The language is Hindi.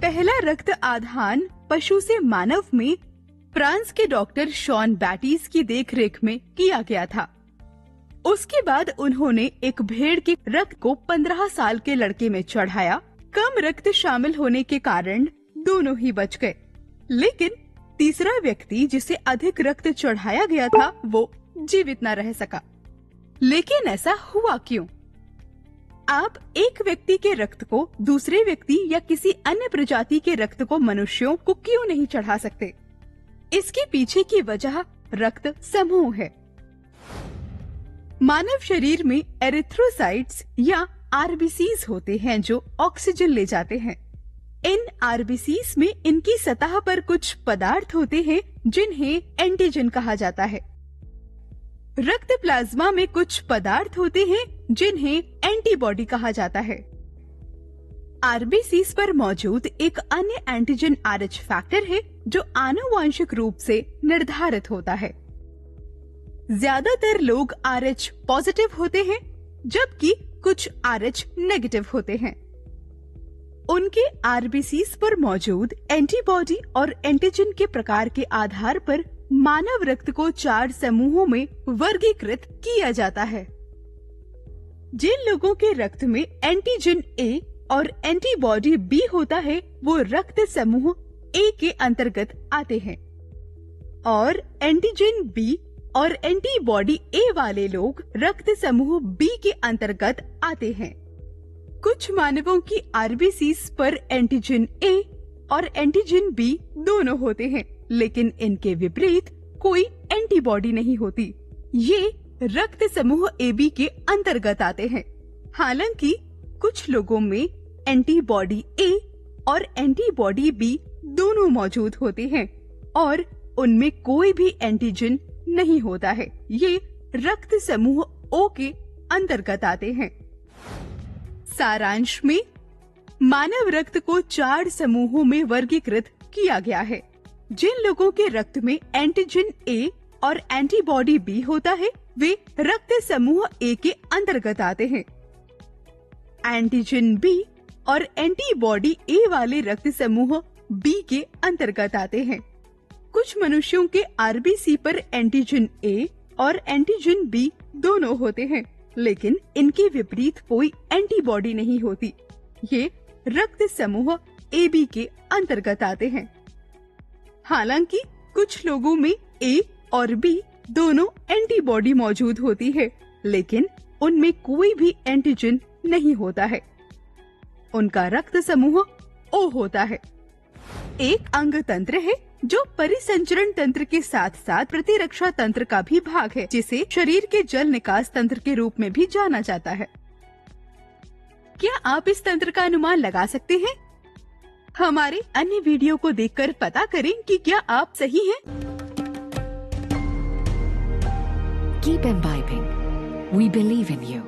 पहला रक्त आधान पशु से मानव में फ्रांस के डॉक्टर शॉन बैटिस की देखरेख में किया गया था। उसके बाद उन्होंने एक भेड़ के रक्त को 15 साल के लड़के में चढ़ाया। कम रक्त शामिल होने के कारण दोनों ही बच गए, लेकिन तीसरा व्यक्ति जिसे अधिक रक्त चढ़ाया गया था वो जीवित न रह सका। लेकिन ऐसा हुआ क्यों? आप एक व्यक्ति के रक्त को दूसरे व्यक्ति या किसी अन्य प्रजाति के रक्त को मनुष्यों को क्यों नहीं चढ़ा सकते? इसके पीछे की वजह रक्त समूह है। मानव शरीर में एरिथ्रोसाइट्स या आरबीसीज होते हैं जो ऑक्सीजन ले जाते हैं। इन आरबीसीज में इनकी सतह पर कुछ पदार्थ होते हैं जिन्हें एंटीजन कहा जाता है। रक्त प्लाज्मा में कुछ पदार्थ होते हैं जिन्हें एंटीबॉडी कहा जाता है। आरबीसीज पर मौजूद एक अन्य एंटीजन आरएच फैक्टर है जो आनुवांशिक रूप से निर्धारित होता है। ज्यादातर लोग आरएच पॉजिटिव होते हैं जबकि कुछ आरएच नेगेटिव होते हैं। उनके आरबीसीज पर मौजूद एंटीबॉडी और एंटीजन के प्रकार के आधार पर मानव रक्त को 4 समूहों में वर्गीकृत किया जाता है। जिन लोगों के रक्त में एंटीजन ए और एंटीबॉडी बी होता है वो रक्त समूह ए के अंतर्गत आते हैं, और एंटीजन बी और एंटीबॉडी ए वाले लोग रक्त समूह बी के अंतर्गत आते हैं। कुछ मानवों की आरबीसीज पर एंटीजन ए और एंटीजन बी दोनों होते हैं, लेकिन इनके विपरीत कोई एंटीबॉडी नहीं होती। ये रक्त समूह एबी के अंतर्गत आते हैं। हालांकि कुछ लोगों में एंटीबॉडी ए और एंटीबॉडी बी दोनों मौजूद होते हैं और उनमें कोई भी एंटीजन नहीं होता है। ये रक्त समूह ओ के अंतर्गत आते हैं। सारांश में मानव रक्त को 4 समूहों में वर्गीकृत किया गया है। जिन लोगों के रक्त में एंटीजन ए और एंटीबॉडी बी होता है वे रक्त समूह ए के अंतर्गत आते हैं। एंटीजन बी और एंटीबॉडी ए वाले रक्त समूह बी के अंतर्गत आते हैं। कुछ मनुष्यों के आरबीसी पर एंटीजन ए और एंटीजन बी दोनों होते हैं, लेकिन इनके विपरीत कोई एंटीबॉडी नहीं होती। ये रक्त समूह एबी के अंतर्गत आते हैं। हालांकि कुछ लोगों में ए और बी दोनों एंटीबॉडी मौजूद होती है, लेकिन उनमें कोई भी एंटीजन नहीं होता है। उनका रक्त समूह ओ होता है। एक अंग तंत्र है जो परिसंचरण तंत्र के साथ साथ प्रतिरक्षा तंत्र का भी भाग है, जिसे शरीर के जल निकास तंत्र के रूप में भी जाना जाता है। क्या आप इस तंत्र का अनुमान लगा सकते हैं? हमारे अन्य वीडियो को देखकर पता करें कि क्या आप सही हैं। Keep imbibing. We believe in you.